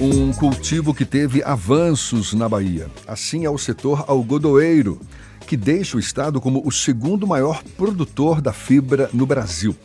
Um cultivo que teve avanços na Bahia. Assim é o setor algodoeiro, que deixa o estado como o segundo maior produtor da fibra no Brasil.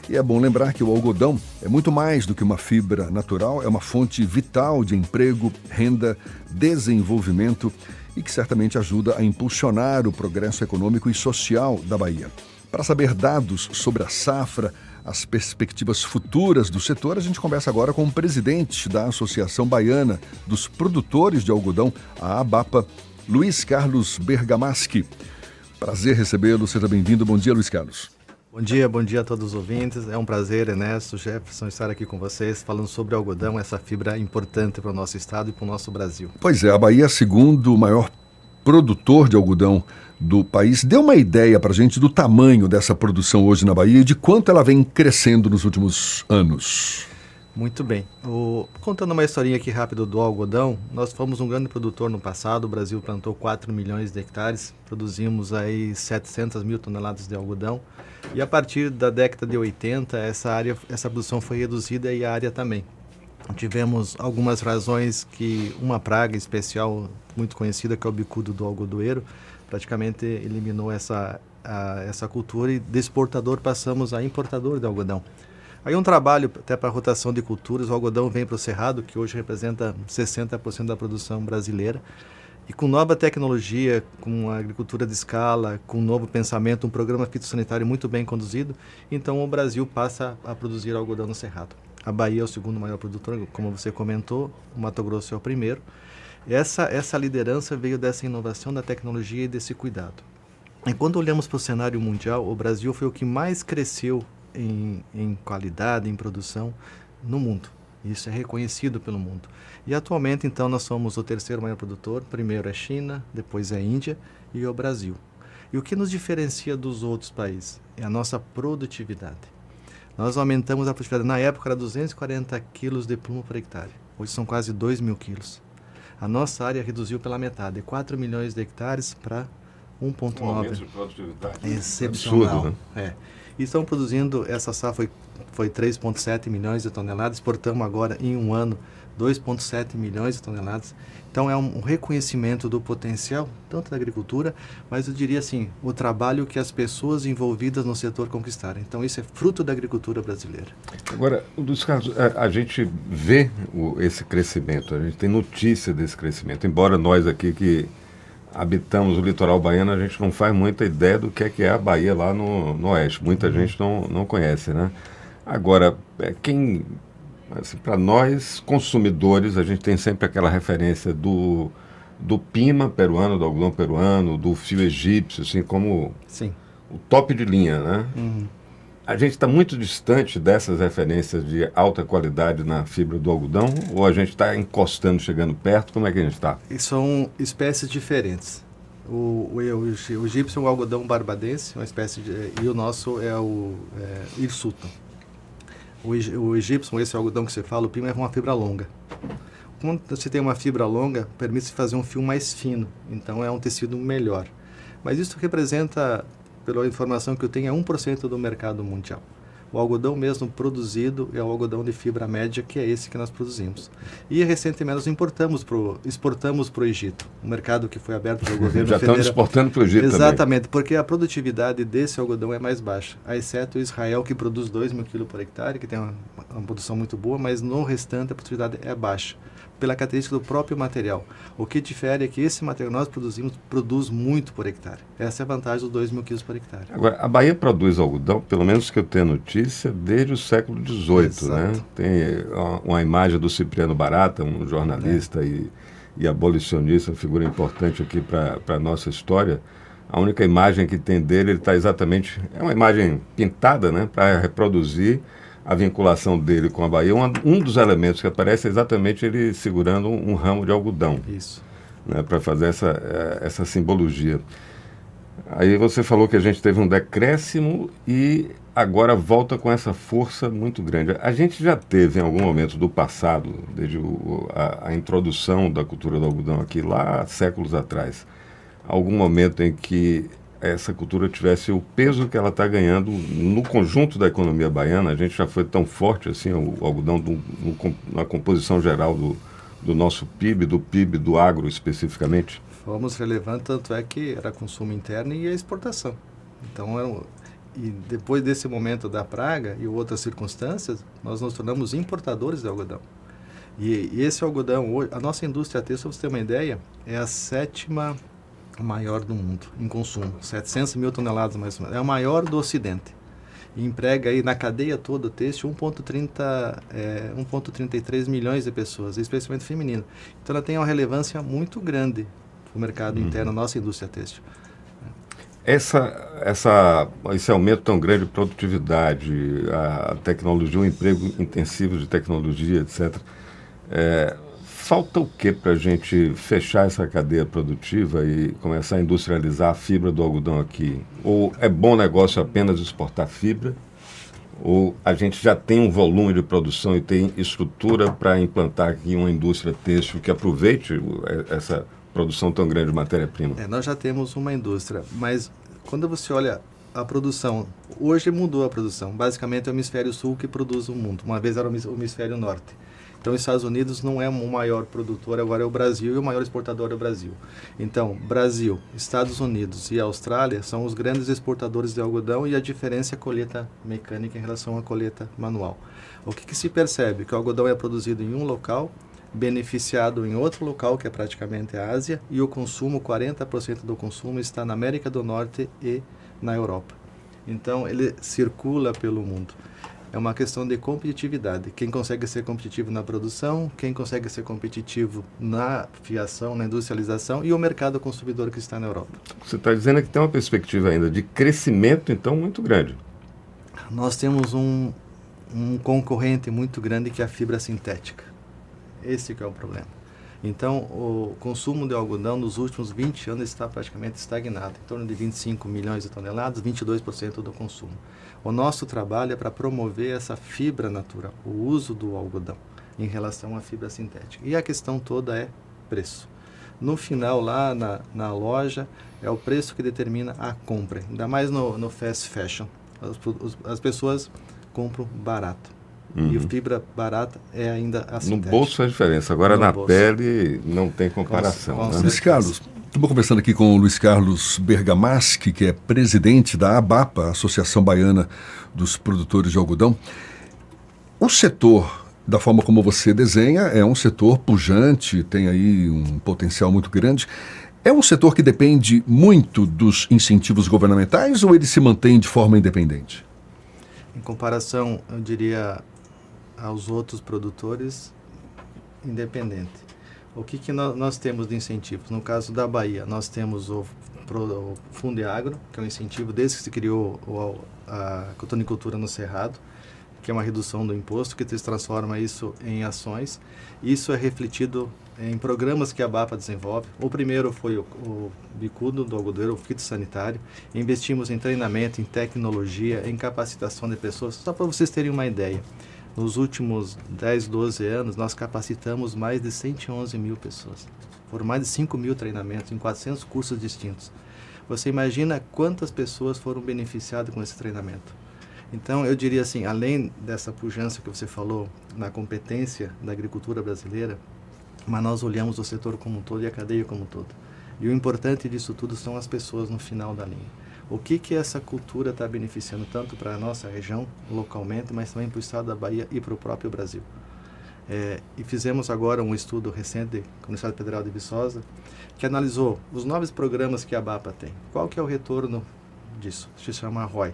E é bom lembrar que o algodão é muito mais do que uma fibra natural, é uma fonte vital de emprego, renda, desenvolvimento e que certamente ajuda a impulsionar o progresso econômico e social da Bahia. Para saber dados sobre a safra, as perspectivas futuras do setor, a gente conversa agora com o presidente da Associação Baiana dos Produtores de Algodão, a ABAPA, Luiz Carlos Bergamaschi. Prazer recebê-lo, seja bem-vindo. Bom dia, Luiz Carlos. Bom dia a todos os ouvintes. É um prazer, Ernesto, Jefferson, estar aqui com vocês falando sobre algodão, essa fibra importante para o nosso estado e para o nosso Brasil. Pois é, a Bahia é o segundo maior produtor de algodão do país. Dê uma ideia para a gente do tamanho dessa produção hoje na Bahia e de quanto ela vem crescendo nos últimos anos. Muito bem. Contando uma historinha aqui rápida do algodão, nós fomos um grande produtor no passado. O Brasil plantou 4 milhões de hectares, produzimos aí 700 mil toneladas de algodão. E a partir da década de 80, essa produção foi reduzida e a área também. Tivemos algumas razões que uma praga especial muito conhecida, que é o bicudo do algodoeiro, praticamente eliminou essa cultura e de exportador passamos a importador de algodão. Aí um trabalho até para a rotação de culturas, o algodão vem para o cerrado, que hoje representa 60% da produção brasileira. E com nova tecnologia, com a agricultura de escala, com um novo pensamento, um programa fitossanitário muito bem conduzido, então o Brasil passa a produzir algodão no cerrado. A Bahia é o segundo maior produtor, como você comentou, o Mato Grosso é o primeiro. Essa liderança veio dessa inovação da tecnologia e desse cuidado. E quando olhamos para o cenário mundial, o Brasil foi o que mais cresceu em qualidade, em produção no mundo. Isso é reconhecido pelo mundo. E atualmente, então, nós somos o terceiro maior produtor. Primeiro é China, depois é Índia e o Brasil. E o que nos diferencia dos outros países é a nossa produtividade. Nós aumentamos a produtividade. Na época era 240 quilos de pluma por hectare. Hoje são quase 2 mil quilos. A nossa área reduziu pela metade, de 4 milhões de hectares para 1,9. Um aumento de produtividade. Excepcional. Absurdo, né? E estão produzindo, essa safra foi 3,7 milhões de toneladas, exportamos agora em um ano 2,7 milhões de toneladas. Então é um reconhecimento do potencial, tanto da agricultura, mas eu diria assim, o trabalho que as pessoas envolvidas no setor conquistaram. Então isso é fruto da agricultura brasileira. Agora, dos casos, a gente vê esse crescimento, a gente tem notícia desse crescimento, embora nós aqui que habitamos o litoral baiano, a gente não faz muita ideia do que é a Bahia lá no oeste. Muita gente não conhece, né? Agora, assim, para nós, consumidores, a gente tem sempre aquela referência do pima peruano, do algodão peruano, do fio egípcio, assim, como Sim. o top de linha, né? Uhum. A gente está muito distante dessas referências de alta qualidade na fibra do algodão, ou a gente está encostando, chegando perto? Como é que a gente está? E são espécies diferentes. O egípcio é um algodão barbadense, uma espécie e o nosso é o hirsuto. O egípcio, esse algodão que você fala, o pima é uma fibra longa. Quando você tem uma fibra longa, permite-se fazer um fio mais fino, então é um tecido melhor. Mas isso representa, pela informação que eu tenho, é 1% do mercado mundial. O algodão mesmo produzido é o algodão de fibra média, que é esse que nós produzimos. E recentemente nós exportamos para o Egito, um mercado que foi aberto pelo governo Já federal. estamos exportando para o Egito também. Exatamente, porque a produtividade desse algodão é mais baixa, exceto Israel, que produz 2 mil quilos por hectare, que tem uma produção muito boa, mas no restante a produtividade é baixa, pela característica do próprio material. O que difere é que esse material que nós produz muito por hectare. Essa é a vantagem dos 2 mil quilos por hectare. Agora, a Bahia produz algodão, pelo menos que eu tenho notícia, desde o século XVIII, né? Tem uma imagem do Cipriano Barata, um jornalista e abolicionista, uma figura importante aqui para a nossa história. A única imagem que tem dele, ele está exatamente... É uma imagem pintada, né? Para reproduzir a vinculação dele com a Bahia. Um dos elementos que aparece é exatamente ele segurando um ramo de algodão. Isso. Né? Para fazer essa simbologia. Aí você falou que a gente teve um decréscimo e agora volta com essa força muito grande. A gente já teve em algum momento do passado, desde a introdução da cultura do algodão aqui, lá séculos atrás, algum momento em que essa cultura tivesse o peso que ela está ganhando no conjunto da economia baiana. A gente já foi tão forte assim, o algodão na composição geral do nosso PIB, do PIB do agro especificamente? Fomos relevantes, tanto é que era consumo interno e a exportação. Então, e depois desse momento da praga e outras circunstâncias, nós nos tornamos importadores de algodão. E esse algodão, hoje, a nossa indústria têxtil, para você ter uma ideia, é a 7ª maior do mundo em consumo, 700 mil toneladas mais ou menos. É a maior do Ocidente. E emprega aí na cadeia toda têxtil 1,33 milhões de pessoas, especialmente feminina. Então ela tem uma relevância muito grande para o mercado interno, nossa indústria têxtil. Esse aumento tão grande de produtividade, a tecnologia, o emprego intensivo de tecnologia, etc. Falta o que para a gente fechar essa cadeia produtiva e começar a industrializar a fibra do algodão aqui? Ou é bom negócio apenas exportar fibra? Ou a gente já tem um volume de produção e tem estrutura para implantar aqui uma indústria têxtil que aproveite essa produção tão grande de matéria-prima? Nós já temos uma indústria, mas quando você olha a produção, hoje mudou a produção. Basicamente é o hemisfério sul que produz o mundo. Uma vez era o hemisfério norte. Então, os Estados Unidos não é o maior produtor, agora é o Brasil, e o maior exportador é o Brasil. Então, Brasil, Estados Unidos e Austrália são os grandes exportadores de algodão, e a diferença é a colheita mecânica em relação à colheita manual. O que se percebe? Que o algodão é produzido em um local, beneficiado em outro local, que é praticamente a Ásia, e o consumo, 40% do consumo, está na América do Norte e na Europa. Então, ele circula pelo mundo. É uma questão de competitividade. Quem consegue ser competitivo na produção, quem consegue ser competitivo na fiação, na industrialização e o mercado consumidor que está na Europa. Você está dizendo que tem uma perspectiva ainda de crescimento, então, muito grande. Nós temos um concorrente muito grande que é a fibra sintética. Esse que é o problema. Então, o consumo de algodão nos últimos 20 anos está praticamente estagnado, em torno de 25 milhões de toneladas, 22% do consumo. O nosso trabalho é para promover essa fibra natural, o uso do algodão em relação à fibra sintética. E a questão toda é preço. No final, lá na loja, é o preço que determina a compra, ainda mais no fast fashion. As pessoas compram barato. E a fibra barata é ainda a sintética. No bolso faz diferença, agora na pele não tem comparação. Né? Luiz Carlos, estamos conversando aqui com o Luiz Carlos Bergamaschi, que é presidente da ABAPA, Associação Baiana dos Produtores de Algodão. O setor, da forma como você desenha, é um setor pujante, tem aí um potencial muito grande. É um setor que depende muito dos incentivos governamentais ou ele se mantém de forma independente? Em comparação, eu diria, aos outros produtores, independente. O que nós temos de incentivos? No caso da Bahia, nós temos o Fundeagro, que é um incentivo desde que se criou a cotonicultura no Cerrado, que é uma redução do imposto, que transforma isso em ações. Isso é refletido em programas que a ABAPA desenvolve. O primeiro foi o bicudo do algodoeiro, o fitossanitário. Investimos em treinamento, em tecnologia, em capacitação de pessoas. Só para vocês terem uma ideia, nos últimos 10, 12 anos, nós capacitamos mais de 111 mil pessoas. Foram mais de 5 mil treinamentos em 400 cursos distintos. Você imagina quantas pessoas foram beneficiadas com esse treinamento? Então, eu diria assim, além dessa pujança que você falou na competência da agricultura brasileira, mas nós olhamos o setor como um todo e a cadeia como um todo. E o importante disso tudo são as pessoas no final da linha. O que essa cultura está beneficiando tanto para a nossa região, localmente, mas também para o estado da Bahia e para o próprio Brasil. E fizemos agora um estudo recente com a Universidade Federal de Viçosa, que analisou os novos programas que a ABAPA tem. Qual que é o retorno disso? Se chama ROI.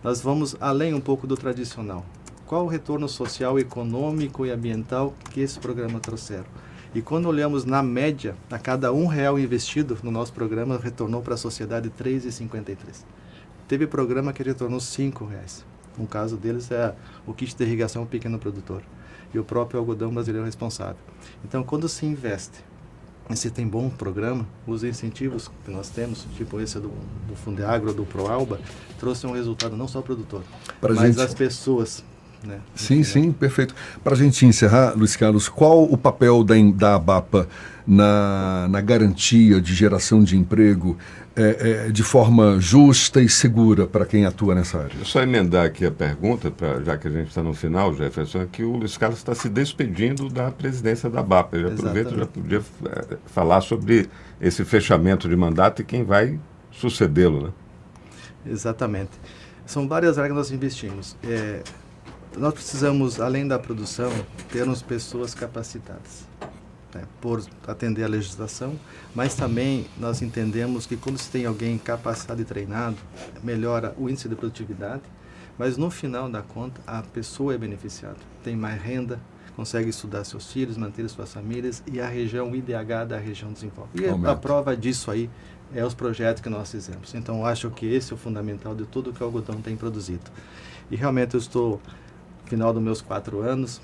Nós vamos além um pouco do tradicional. Qual o retorno social, econômico e ambiental que esse programa trouxeram? E quando olhamos na média, a cada R$1 investido no nosso programa, retornou para a sociedade R$ 3,53. Teve programa que retornou R$5. Um caso deles é o kit de irrigação pequeno produtor e o próprio algodão brasileiro responsável. Então, quando se investe e se tem bom programa, os incentivos que nós temos, tipo esse do Fundeagro, do Proalba, trouxe um resultado não só ao produtor, mas às pessoas né? Sim, perfeito. Para a gente encerrar, Luiz Carlos, qual o papel da ABAPA na garantia de geração de emprego de forma justa e segura para quem atua nessa área? Eu só emendar aqui a pergunta, já que a gente está no final, Jefferson, é que o Luiz Carlos está se despedindo da presidência da ABAPA. Eu aproveito, já podia falar sobre esse fechamento de mandato e quem vai sucedê-lo, né? Exatamente. São várias áreas que nós investimos. Nós precisamos, além da produção, termos pessoas capacitadas, né, por atender a legislação, mas também nós entendemos que quando se tem alguém capacitado e treinado, melhora o índice de produtividade, mas no final da conta a pessoa é beneficiada, tem mais renda, consegue estudar seus filhos, manter suas famílias e a região, o IDH da região desenvolve. E a prova disso aí é os projetos que nós fizemos. Então, acho que esse é o fundamental de tudo que o algodão tem produzido. E realmente eu estou no final dos meus 4 anos,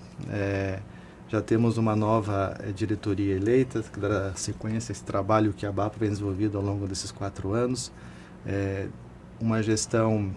já temos uma nova diretoria eleita, que dará sequência a esse trabalho que a ABAPA vem desenvolvido ao longo desses 4 anos. Uma gestão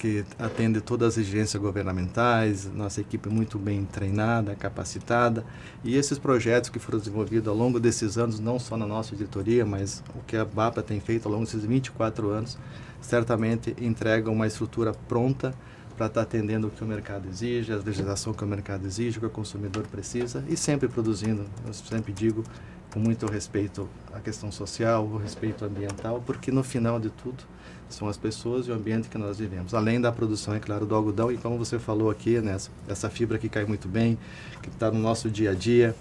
que atende todas as exigências governamentais, nossa equipe muito bem treinada, capacitada, e esses projetos que foram desenvolvidos ao longo desses anos, não só na nossa diretoria, mas o que a ABAPA tem feito ao longo desses 24 anos, certamente entrega uma estrutura pronta para estar atendendo o que o mercado exige, a legislação que o mercado exige, o que o consumidor precisa, e sempre produzindo, eu sempre digo, com muito respeito à questão social, o respeito ambiental, porque no final de tudo, são as pessoas e o ambiente que nós vivemos. Além da produção, é claro, do algodão, e como você falou aqui, né, essa fibra que cai muito bem, que está no nosso dia a dia,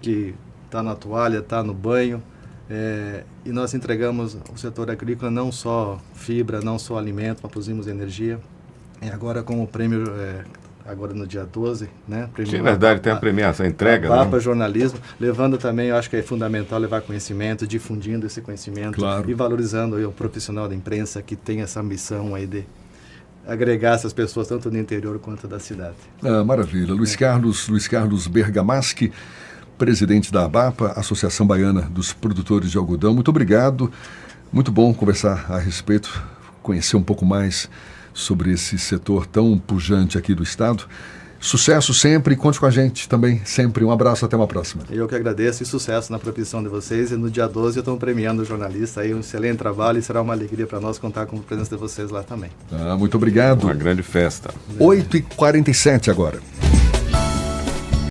que está na toalha, está no banho, e nós entregamos ao setor agrícola não só fibra, não só alimento, mas produzimos energia. E agora com o prêmio, agora no dia 12, né? Prêmio, sim, verdade, tem a premiação, a entrega, né? ABAPA Jornalismo, levando também, eu acho que é fundamental levar conhecimento, difundindo esse conhecimento, claro, e valorizando o profissional da imprensa que tem essa missão aí de agregar essas pessoas tanto do interior quanto da cidade. Maravilha. Luiz Carlos Bergamaschi, presidente da ABAPA, Associação Baiana dos Produtores de Algodão. Muito obrigado. Muito bom conversar a respeito, conhecer um pouco mais sobre esse setor tão pujante aqui do estado. Sucesso sempre e conte com a gente também, sempre. Um abraço, até uma próxima. Eu que agradeço e sucesso na profissão de vocês. E no dia 12 eu estou premiando o jornalista aí, um excelente trabalho, e será uma alegria para nós contar com a presença de vocês lá também. Muito obrigado. Uma grande festa. 8h47 agora.